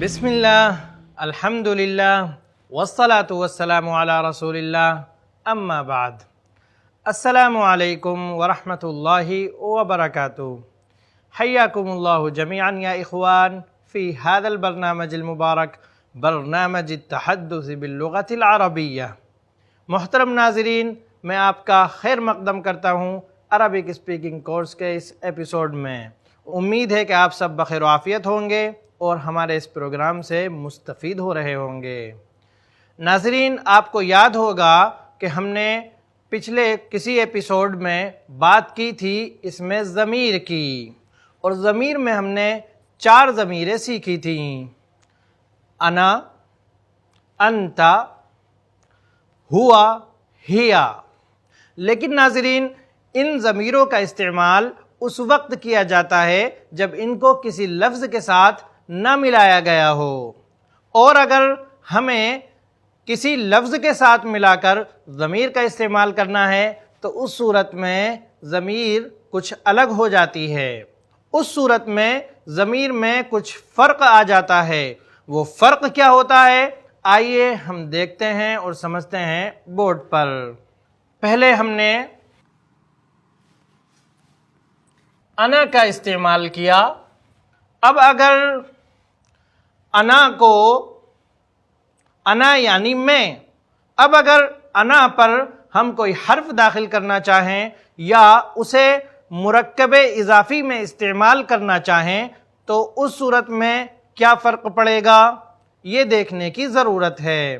بسم اللہ الحمد للہ والصلاة والسلام علی رسول اللہ اما بعد السلام علیکم ورحمۃ اللہ وبرکاتہ حیاکم اللہ جمیعا یا اخوان فی هذا البرنامج المبارک برنامج التحدث باللغة العربیہ۔ محترم ناظرین، میں آپ کا خیر مقدم کرتا ہوں عربک اسپیکنگ کورس کے اس ایپیسوڈ میں۔ امید ہے کہ آپ سب بخیر و عافیت ہوں گے اور ہمارے اس پروگرام سے مستفید ہو رہے ہوں گے۔ ناظرین، آپ کو یاد ہوگا کہ ہم نے پچھلے کسی ایپیسوڈ میں بات کی تھی اس میں ضمیر کی، اور ضمیر میں ہم نے 4 ضمیریں سیکھی تھیں: انا، انت، ہوا، ہیا۔ لیکن ناظرین، ان ضمیروں کا استعمال اس وقت کیا جاتا ہے جب ان کو کسی لفظ کے ساتھ نہ ملایا گیا ہو، اور اگر ہمیں کسی لفظ کے ساتھ ملا کر ضمیر کا استعمال کرنا ہے تو اس صورت میں ضمیر کچھ الگ ہو جاتی ہے۔ اس صورت میں ضمیر میں کچھ فرق آ جاتا ہے۔ وہ فرق کیا ہوتا ہے؟ آئیے ہم دیکھتے ہیں اور سمجھتے ہیں بورڈ پر۔ پہلے ہم نے انا کا استعمال کیا۔ اب اگر انا کو، انا یعنی میں، اب اگر انا پر ہم کوئی حرف داخل کرنا چاہیں یا اسے مرکب اضافی میں استعمال کرنا چاہیں تو اس صورت میں کیا فرق پڑے گا، یہ دیکھنے کی ضرورت ہے۔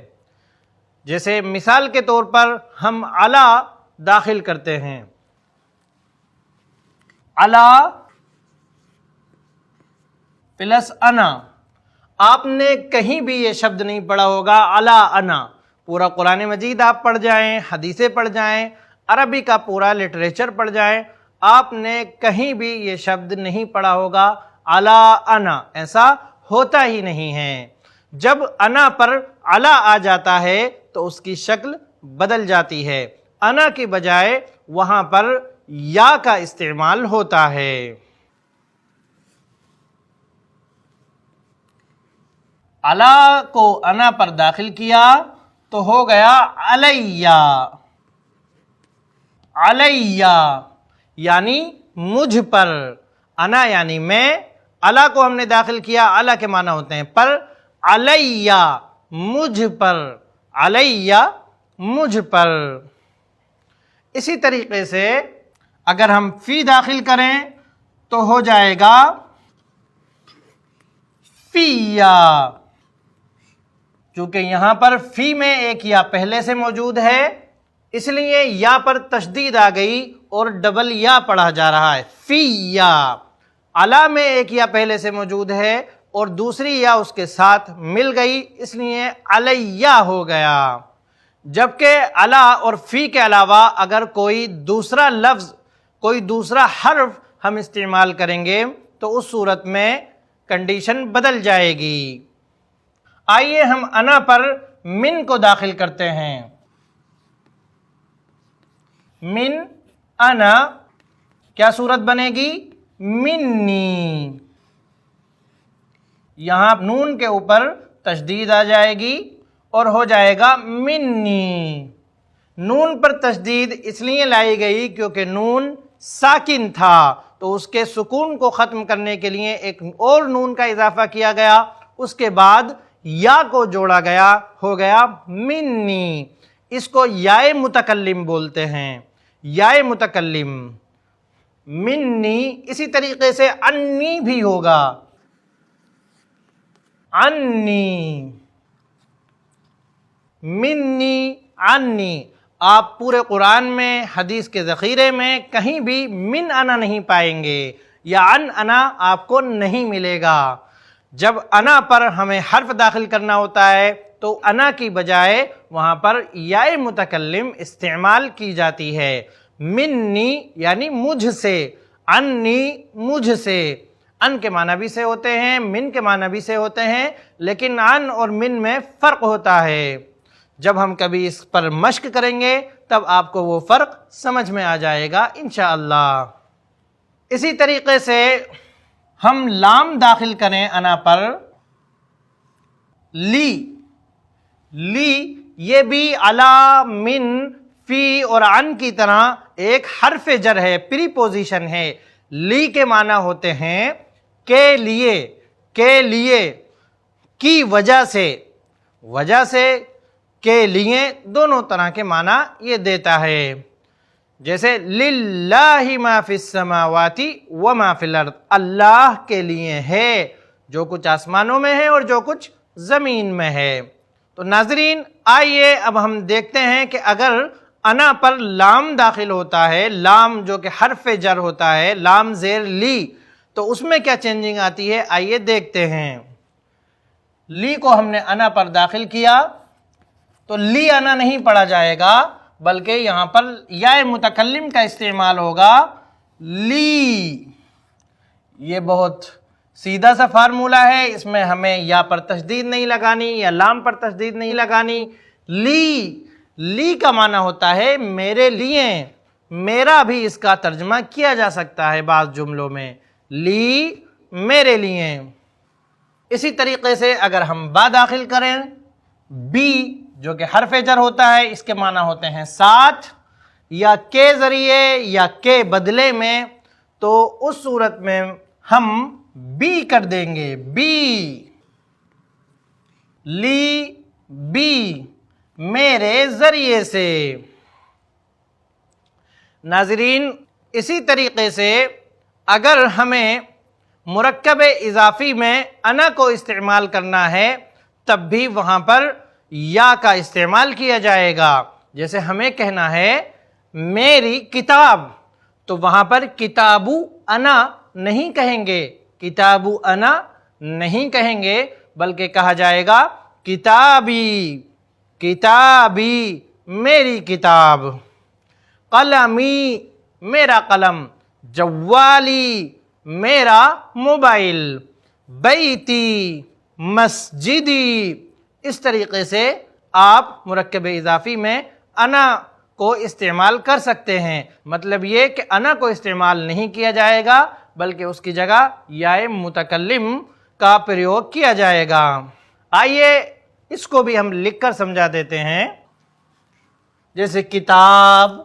جیسے مثال کے طور پر ہم علی داخل کرتے ہیں، علی پلس انا۔ آپ نے کہیں بھی یہ شبد نہیں پڑھا ہوگا علی انا۔ پورا قرآن مجید آپ پڑھ جائیں، حدیثیں پڑھ جائیں، عربی کا پورا لٹریچر پڑھ جائیں، آپ نے کہیں بھی یہ شبد نہیں پڑھا ہوگا علی انا۔ ایسا ہوتا ہی نہیں ہے۔ جب انا پر علی آ جاتا ہے تو اس کی شکل بدل جاتی ہے۔ انا کی بجائے وہاں پر یا کا استعمال ہوتا ہے۔ علی کو انا پر داخل کیا تو ہو گیا علیہ، علیہ یعنی مجھ پر۔ انا یعنی میں، علی کو ہم نے داخل کیا، علی کے معنی ہوتے ہیں پر، علیہ مجھ پر، علیہ مجھ پر۔ اسی طریقے سے اگر ہم فی داخل کریں تو ہو جائے گا فیہ، چونکہ یہاں پر فی میں ایک یا پہلے سے موجود ہے اس لیے یا پر تشدید آ گئی اور ڈبل یا پڑھا جا رہا ہے، فیہ۔ علی میں ایک یا پہلے سے موجود ہے اور دوسری یا اس کے ساتھ مل گئی اس لیے علیہ ہو گیا۔ جبکہ علی اور فی کے علاوہ اگر کوئی دوسرا لفظ، کوئی دوسرا حرف ہم استعمال کریں گے تو اس صورت میں کنڈیشن بدل جائے گی۔ آئیے ہم انا پر من کو داخل کرتے ہیں۔ من انا کیا صورت بنے گی؟ منی۔ یہاں نون کے اوپر تشدید آ جائے گی اور ہو جائے گا منی۔ نون پر تشدید اس لیے لائی گئی کیونکہ نون ساکن تھا تو اس کے سکون کو ختم کرنے کے لیے ایک اور نون کا اضافہ کیا گیا، اس کے بعد یا کو جوڑا گیا، ہو گیا منی۔ اس کو یائے متکلم بولتے ہیں، یائے متکلم، منی۔ اسی طریقے سے انی بھی ہوگا، انی، منی، انی۔ آپ پورے قرآن میں، حدیث کے ذخیرے میں کہیں بھی من انا نہیں پائیں گے یا ان انا آپ کو نہیں ملے گا۔ جب انا پر ہمیں حرف داخل کرنا ہوتا ہے تو انا کی بجائے وہاں پر یائے متکلم استعمال کی جاتی ہے۔ منی یعنی مجھ سے، انی مجھ سے۔ ان کے معنی بھی سے ہوتے ہیں، من کے معنی بھی سے ہوتے ہیں، لیکن ان اور من میں فرق ہوتا ہے۔ جب ہم کبھی اس پر مشق کریں گے تب آپ کو وہ فرق سمجھ میں آ جائے گا انشاءاللہ۔ اسی طریقے سے ہم لام داخل کریں انا پر لی، لی یہ بھی علا، من، فی اور عن کی طرح ایک حرف جر ہے، پری پوزیشن ہے۔ لی کے معنی ہوتے ہیں کے لیے، کے لیے، کی وجہ سے، وجہ سے، کے لیے، دونوں طرح کے معنی یہ دیتا ہے۔ جیسے للہ ما فی السماوات وما فی الارض، اللہ کے لیے ہے جو کچھ آسمانوں میں ہے اور جو کچھ زمین میں ہے۔ تو ناظرین آئیے اب ہم دیکھتے ہیں کہ اگر انا پر لام داخل ہوتا ہے، لام جو کہ حرف جر ہوتا ہے، لام زیر لی، تو اس میں کیا چینجنگ آتی ہے، آئیے دیکھتے ہیں۔ لی کو ہم نے انا پر داخل کیا تو لی انا نہیں پڑھا جائے گا، بلکہ یہاں پر یا متکلم کا استعمال ہوگا، لی۔ یہ بہت سیدھا سا فارمولہ ہے، اس میں ہمیں یا پر تشدید نہیں لگانی یا لام پر تشدید نہیں لگانی۔ لی، لی کا معنی ہوتا ہے میرے لیے، میرا بھی اس کا ترجمہ کیا جا سکتا ہے بعض جملوں میں، لی میرے لیے۔ اسی طریقے سے اگر ہم با داخل کریں، بی جو کہ حرف جر ہوتا ہے، اس کے معنی ہوتے ہیں ساتھ، یا کے ذریعے یا کے بدلے میں، تو اس صورت میں ہم بی کر دیں گے، بی، لی بی، میرے ذریعے سے۔ ناظرین اسی طریقے سے اگر ہمیں مرکب اضافی میں انا کو استعمال کرنا ہے، تب بھی وہاں پر یا کا استعمال کیا جائے گا۔ جیسے ہمیں کہنا ہے میری کتاب، تو وہاں پر کتابو انا نہیں کہیں گے، کتابو انا نہیں کہیں گے، بلکہ کہا جائے گا کتابی، کتابی میری کتاب، قلمی میرا قلم، جوالی میرا موبائل، بیتی مسجدی۔ اس طریقے سے آپ مرکب اضافی میں انا کو استعمال کر سکتے ہیں۔ مطلب یہ کہ انا کو استعمال نہیں کیا جائے گا، بلکہ اس کی جگہ یا متکلم کا پریوگ کیا جائے گا۔ آئیے اس کو بھی ہم لکھ کر سمجھا دیتے ہیں۔ جیسے کتاب،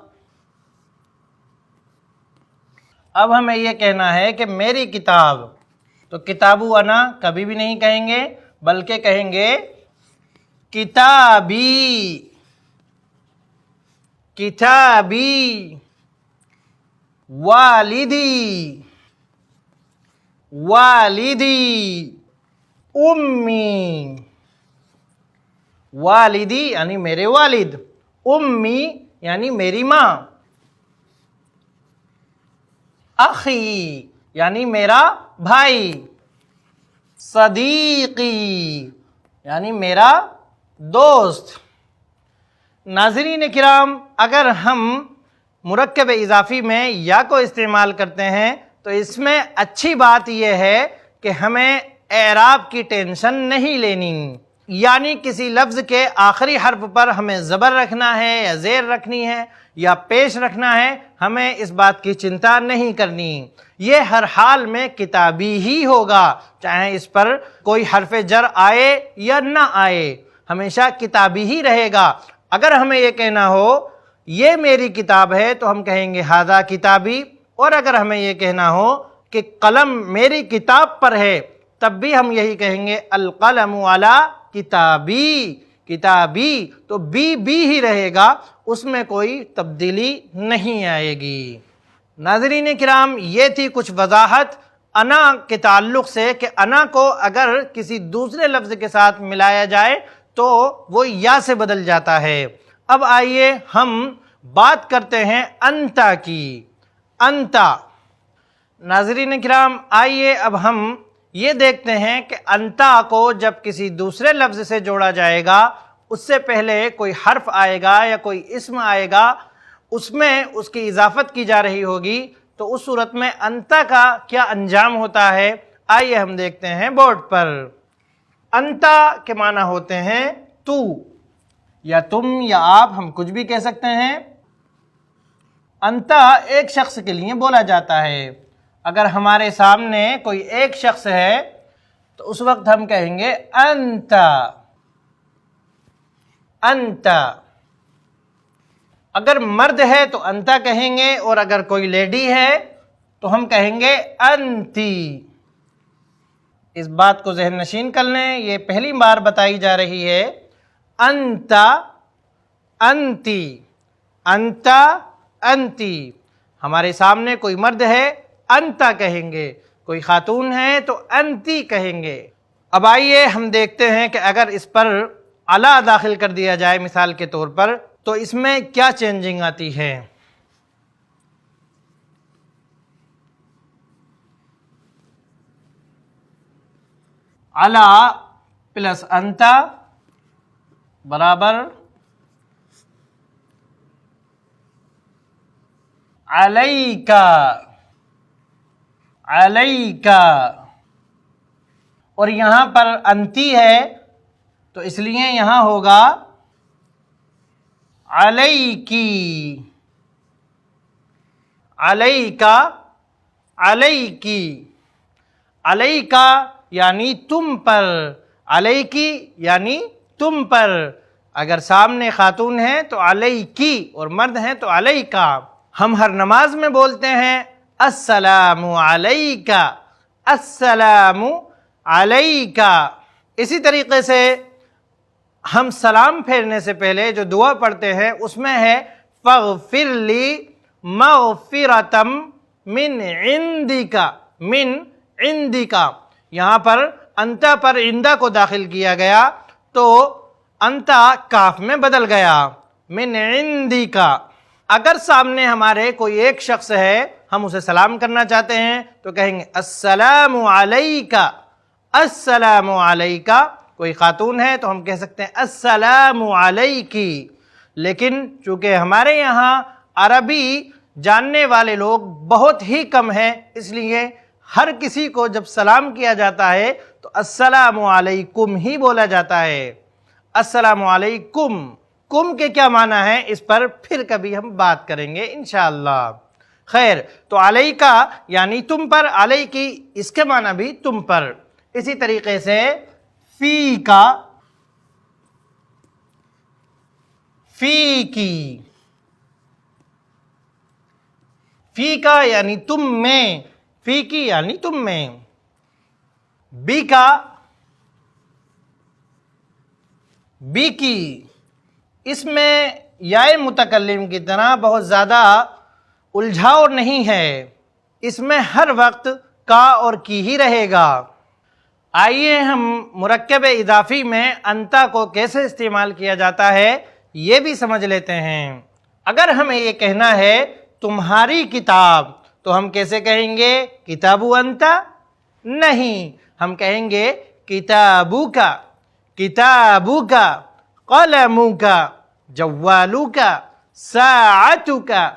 اب ہمیں یہ کہنا ہے کہ میری کتاب، تو کتابو انا کبھی بھی نہیں کہیں گے، بلکہ کہیں گے کتابی، کتابی، والدی، والدی، امی، والدی یعنی میرے والد، امی یعنی میری ماں، اخی یعنی میرا بھائی، صدیقی یعنی میرا دوست۔ ناظرین کرام اگر ہم مرکب اضافی میں یا کو استعمال کرتے ہیں تو اس میں اچھی بات یہ ہے کہ ہمیں اعراب کی ٹینشن نہیں لینی، یعنی کسی لفظ کے آخری حرف پر ہمیں زبر رکھنا ہے یا زیر رکھنی ہے یا پیش رکھنا ہے، ہمیں اس بات کی چنتا نہیں کرنی۔ یہ ہر حال میں کتابی ہی ہوگا، چاہے اس پر کوئی حرف جر آئے یا نہ آئے، ہمیشہ کتابی ہی رہے گا۔ اگر ہمیں یہ کہنا ہو یہ میری کتاب ہے تو ہم کہیں گے ھذا کتابی، اور اگر ہمیں یہ کہنا ہو کہ قلم میری کتاب پر ہے تب بھی ہم یہی کہیں گے القلم علی کتابی، کتابی، تو بی ہی رہے گا، اس میں کوئی تبدیلی نہیں آئے گی۔ ناظرین کرام یہ تھی کچھ وضاحت انا کے تعلق سے کہ انا کو اگر کسی دوسرے لفظ کے ساتھ ملایا جائے تو وہ یا سے بدل جاتا ہے۔ اب آئیے ہم بات کرتے ہیں انتا کی، انتا۔ ناظرین کرام آئیے اب ہم یہ دیکھتے ہیں کہ انتا کو جب کسی دوسرے لفظ سے جوڑا جائے گا، اس سے پہلے کوئی حرف آئے گا یا کوئی اسم آئے گا، اس میں اس کی اضافت کی جا رہی ہوگی، تو اس صورت میں انتا کا کیا انجام ہوتا ہے، آئیے ہم دیکھتے ہیں بورڈ پر۔ انتا کے معنی ہوتے ہیں تو، یا تم یا آپ، ہم کچھ بھی کہہ سکتے ہیں۔ انتا ایک شخص کے لیے بولا جاتا ہے۔ اگر ہمارے سامنے کوئی ایک شخص ہے تو اس وقت ہم کہیں گے انتا، انتا. اگر مرد ہے تو انتا کہیں گے، اور اگر کوئی لیڈی ہے تو ہم کہیں گے انتی. اس بات کو ذہن نشین کر لیں، یہ پہلی بار بتائی جا رہی ہے. انتا، انتی، انتا، انتی. ہمارے سامنے کوئی مرد ہے انتا کہیں گے، کوئی خاتون ہے تو انتی کہیں گے. اب آئیے ہم دیکھتے ہیں کہ اگر اس پر علا داخل کر دیا جائے مثال کے طور پر تو اس میں کیا چینجنگ آتی ہے. علا پلس انتا برابر علیکا، علیکا. اور یہاں پر انتی ہے تو اس لیے یہاں ہوگا علیکی، علیکا، علیکی. علیکا یعنی تم پر، علیکی یعنی تم پر. اگر سامنے خاتون ہے تو علیکی اور مرد ہیں تو علیکا. ہم ہر نماز میں بولتے ہیں السلام علیکا، السلام علیکا. اسی طریقے سے ہم سلام پھیرنے سے پہلے جو دعا پڑھتے ہیں اس میں ہے فاغفر لی مغفرتم من عندک، من عندک. یہاں پر انتا پر عندہ کو داخل کیا گیا تو انتا کاف میں بدل گیا، من عندک. اگر سامنے ہمارے کوئی ایک شخص ہے، ہم اسے سلام کرنا چاہتے ہیں تو کہیں گے السلام علیکا، السلام علیکا. کوئی خاتون ہے تو ہم کہہ سکتے ہیں السلام علیکی. لیکن چونکہ ہمارے یہاں عربی جاننے والے لوگ بہت ہی کم ہیں، اس لیے ہر کسی کو جب سلام کیا جاتا ہے تو السلام علیکم ہی بولا جاتا ہے. السلام علیکم. کم کے کیا معنی ہے اس پر پھر کبھی ہم بات کریں گے انشاءاللہ. خیر، تو علیکا یعنی تم پر، علیکی اس کے معنی بھی تم پر. اسی طریقے سے فی کا، فی کی، فی کا یعنی تم میں، فی کی یعنی تم میں. بی کا، بی کی. اس میں یائے متکلم کی طرح بہت زیادہ الجھاؤ نہیں ہے، اس میں ہر وقت کا اور کی ہی رہے گا. آئیے ہم مرکب اضافی میں انتا کو کیسے استعمال کیا جاتا ہے یہ بھی سمجھ لیتے ہیں. اگر ہمیں یہ کہنا ہے تمہاری کتاب تو ہم کیسے کہیں گے کتابو انتا؟ نہیں، ہم کہیں گے کتابو کا، کتابو کا، قلمو کا، جوالو کا، ساعتو کا،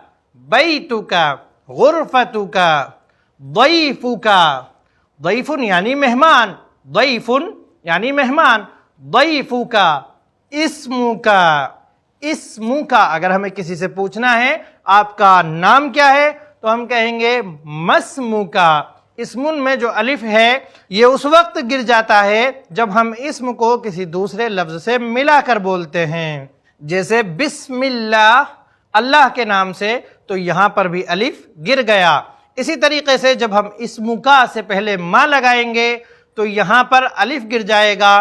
بیتو کا، غرفتو کا، ضیفو کا. ضیفن یعنی مہمان، ضیفن یعنی مہمان. ضیفو کا، اسمو کا، اسمو کا. اگر ہمیں کسی سے پوچھنا ہے آپ کا نام کیا ہے تو ہم کہیں گے مسمو کا. اسمن میں جو الف ہے یہ اس وقت گر جاتا ہے جب ہم اسم کو کسی دوسرے لفظ سے ملا کر بولتے ہیں، جیسے بسم اللہ، اللہ کے نام سے، تو یہاں پر بھی الف گر گیا. اسی طریقے سے جب ہم اسمکا سے پہلے ما لگائیں گے تو یہاں پر الف گر جائے گا،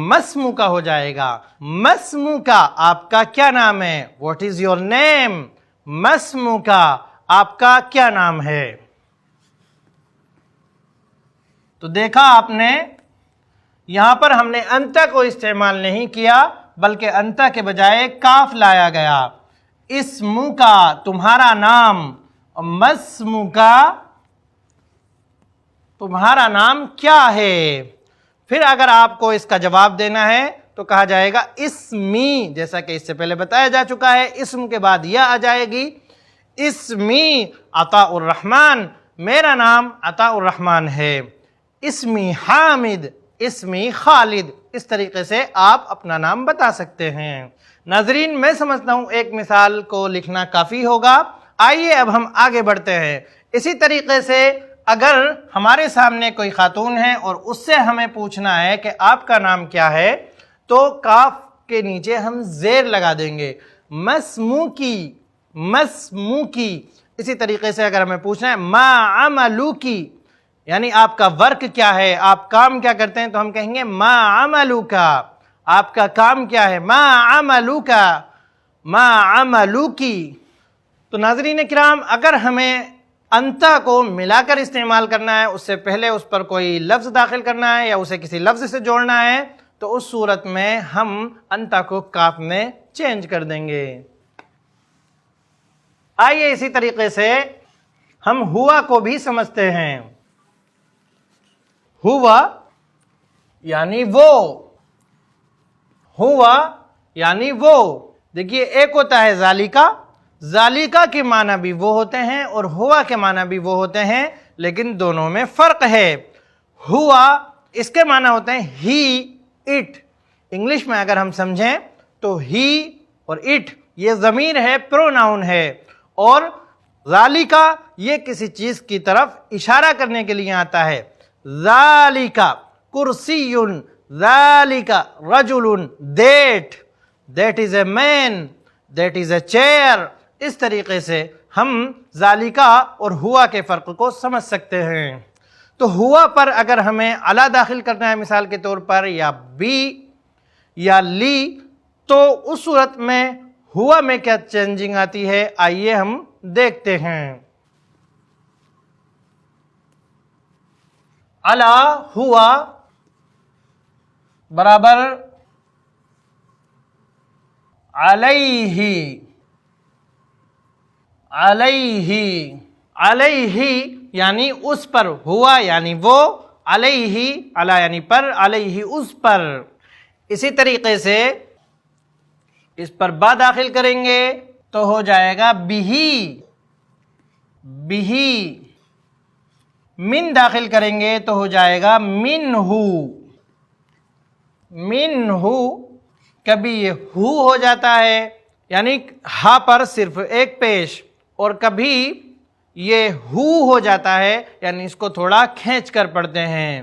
مسمکا ہو جائے گا. مسمکا، آپ کا کیا نام ہے؟ What is your name? مسمکا، آپ کا کیا نام ہے؟ تو دیکھا آپ نے، یہاں پر ہم نے انتا کو استعمال نہیں کیا بلکہ انتا کے بجائے کاف لایا گیا. اسمو کا تمہارا نام، مسمو کا تمہارا نام کیا ہے. پھر اگر آپ کو اس کا جواب دینا ہے تو کہا جائے گا اسمی، جیسا کہ اس سے پہلے بتایا جا چکا ہے. اسم کے بعد یا آ جائے گی. اسمی عطاء الرحمن، میرا نام عطاء الرحمن ہے. اسمی حامد، اسمی خالد. اس طریقے سے آپ اپنا نام بتا سکتے ہیں. ناظرین، میں سمجھتا ہوں ایک مثال کو لکھنا کافی ہوگا. آئیے اب ہم آگے بڑھتے ہیں. اسی طریقے سے اگر ہمارے سامنے کوئی خاتون ہے اور اس سے ہمیں پوچھنا ہے کہ آپ کا نام کیا ہے تو کاف کے نیچے ہم زیر لگا دیں گے، مسموکی، مسموکی۔ اسی طریقے سے اگر ہمیں پوچھنا ہے ما عملوکی، یعنی آپ کا ورک کیا ہے، آپ کام کیا کرتے ہیں، تو ہم کہیں گے ما عملوکا، آپ کا کام کیا ہے، ما عملوکا، ما عملوکی۔ تو ناظرین کرام، اگر ہمیں انتا کو ملا کر استعمال کرنا ہے، اس سے پہلے اس پر کوئی لفظ داخل کرنا ہے یا اسے کسی لفظ سے جوڑنا ہے، تو اس صورت میں ہم انتا کو کاف میں چینج کر دیں گے۔ آئیے اسی طریقے سے ہم ہوا کو بھی سمجھتے ہیں۔ ہوا یعنی وہ، ہوا یعنی وہ۔ دیکھیے ایک ہوتا ہے ذالکا، ذالکا کے معنی بھی وہ ہوتے ہیں اور ہوا کے معنی بھی وہ ہوتے ہیں، لیکن دونوں میں فرق ہے۔ ہوا اس کے معنی ہوتے ہیں ہی، اٹ۔ انگلش میں اگر ہم سمجھیں تو ہی اور اٹ یہ ضمیر ہے، پروناؤن ہے، اور ذالکا یہ کسی چیز کی طرف اشارہ کرنے کے لیے آتا ہے۔ ذالکا کرسی، ذالکا رجل، that is a man, that is a chair. اس طریقے سے ہم ذالکا اور ہوا کے فرق کو سمجھ سکتے ہیں۔ تو ہوا پر اگر ہمیں الا داخل کرنا ہے مثال کے طور پر، یا بی یا لی، تو اس صورت میں ہوا میں کیا چینجنگ آتی ہے، آئیے ہم دیکھتے ہیں۔ الا ہوا برابر علیہ، علیہ، علیہ یعنی اس پر، ہوا یعنی وہ، علیہ، علی یعنی پر، علیہ اس پر۔ اسی طریقے سے اس پر با داخل کریں گے تو ہو جائے گا بہی، بہی۔ من داخل کریں گے تو ہو جائے گا منہ، منہ۔ کبھی یہ ہو جاتا ہے یعنی ہا پر صرف ایک پیش، اور کبھی یہ ہو جاتا ہے یعنی اس کو تھوڑا کھینچ کر پڑھتے ہیں،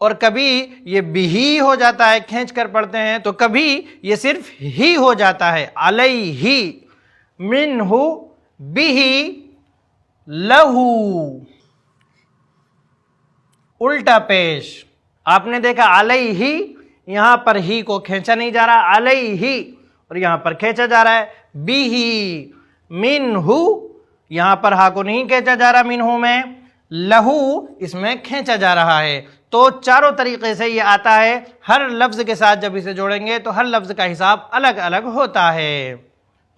اور کبھی یہ بھی ہو جاتا ہے کھینچ کر پڑھتے ہیں، تو کبھی یہ صرف ہی ہو جاتا ہے، علیہ، منہ، بھی، لہو۔ الٹا پیش، آپ نے دیکھا علیہ، یہاں پر ہی کو کھینچا نہیں جا رہا، علیہ، اور یہاں پر کھینچا جا رہا ہے، بھی، منہ، یہاں پر ہا کو نہیں کھینچا جا رہا منہ میں، لہو اس میں کھینچا جا رہا ہے۔ تو چاروں طریقے سے یہ آتا ہے، ہر لفظ کے ساتھ جب اسے جوڑیں گے تو ہر لفظ کا حساب الگ الگ ہوتا ہے۔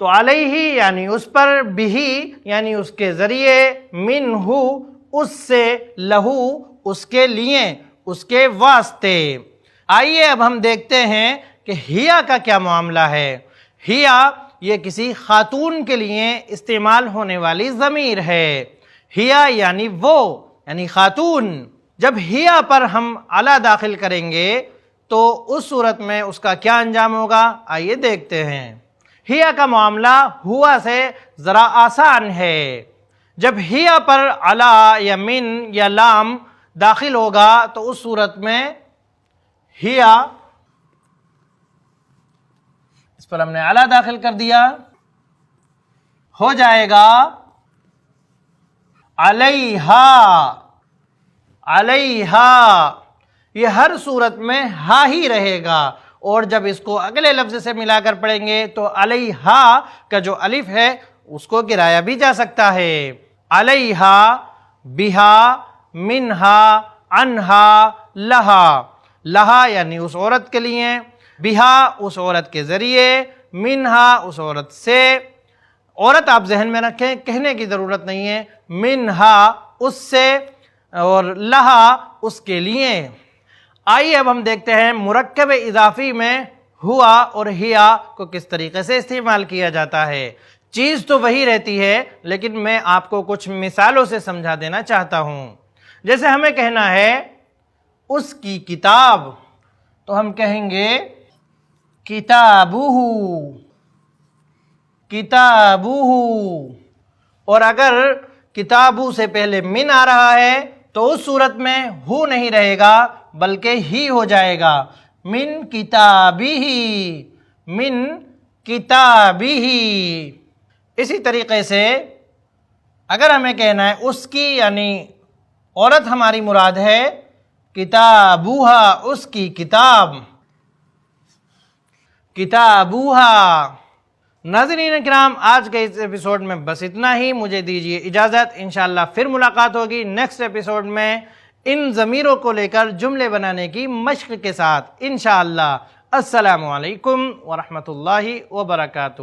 تو علیہ یعنی اس پر، بھی یعنی اس کے ذریعے، منہ اس سے، لہو اس کے لیے، اس کے واسطے۔ آئیے اب ہم دیکھتے ہیں کہ ہیا کا کیا معاملہ ہے۔ ہیا یہ کسی خاتون کے لیے استعمال ہونے والی ضمیر ہے۔ ہیا یعنی وہ، یعنی خاتون۔ جب ہیا پر ہم الا داخل کریں گے تو اس صورت میں اس کا کیا انجام ہوگا، آئیے دیکھتے ہیں۔ ہیا کا معاملہ ہوا سے ذرا آسان ہے۔ جب ہیا پر الا یا من یا لام داخل ہوگا تو اس صورت میں ہیا، اس پر ہم نے الا داخل کر دیا، ہو جائے گا علیہا، علیہا۔ یہ ہر صورت میں ہا ہی رہے گا، اور جب اس کو اگلے لفظ سے ملا کر پڑھیں گے تو علیہا کا جو الف ہے اس کو گرایا بھی جا سکتا ہے۔ علیہا، بہا، منہا، عنہا، لہا۔ لہا یعنی اس عورت کے لیے، بہا اس عورت کے ذریعے، منہا اس عورت سے۔ عورت آپ ذہن میں رکھیں، کہنے کی ضرورت نہیں ہے، منہا اس سے، اور لہا اس کے لیے۔ آئیے اب ہم دیکھتے ہیں مرکب اضافی میں ہوا اور ہیا کو کس طریقے سے استعمال کیا جاتا ہے۔ چیز تو وہی رہتی ہے، لیکن میں آپ کو کچھ مثالوں سے سمجھا دینا چاہتا ہوں۔ جیسے ہمیں کہنا ہے اس کی کتاب، تو ہم کہیں گے کتابہ، کتابہ۔ اور اگر کتابہ سے پہلے من آ رہا ہے تو اس صورت میں ہو نہیں رہے گا بلکہ ہی ہو جائے گا، من کتابہ، من کتابہ۔ اسی طریقے سے اگر ہمیں کہنا ہے اس کی یعنی عورت ہماری مراد ہے، کتابوہا اس کی کتاب، کتابوہا۔ ناظرین اکرام، آج کے اس ایپیسوڈ میں بس اتنا ہی، مجھے دیجیے اجازت، انشاءاللہ پھر ملاقات ہوگی نیکسٹ ایپیسوڈ میں ان ضمیروں کو لے کر جملے بنانے کی مشق کے ساتھ انشاءاللہ۔ السلام علیکم ورحمۃ اللہ وبرکاتہ۔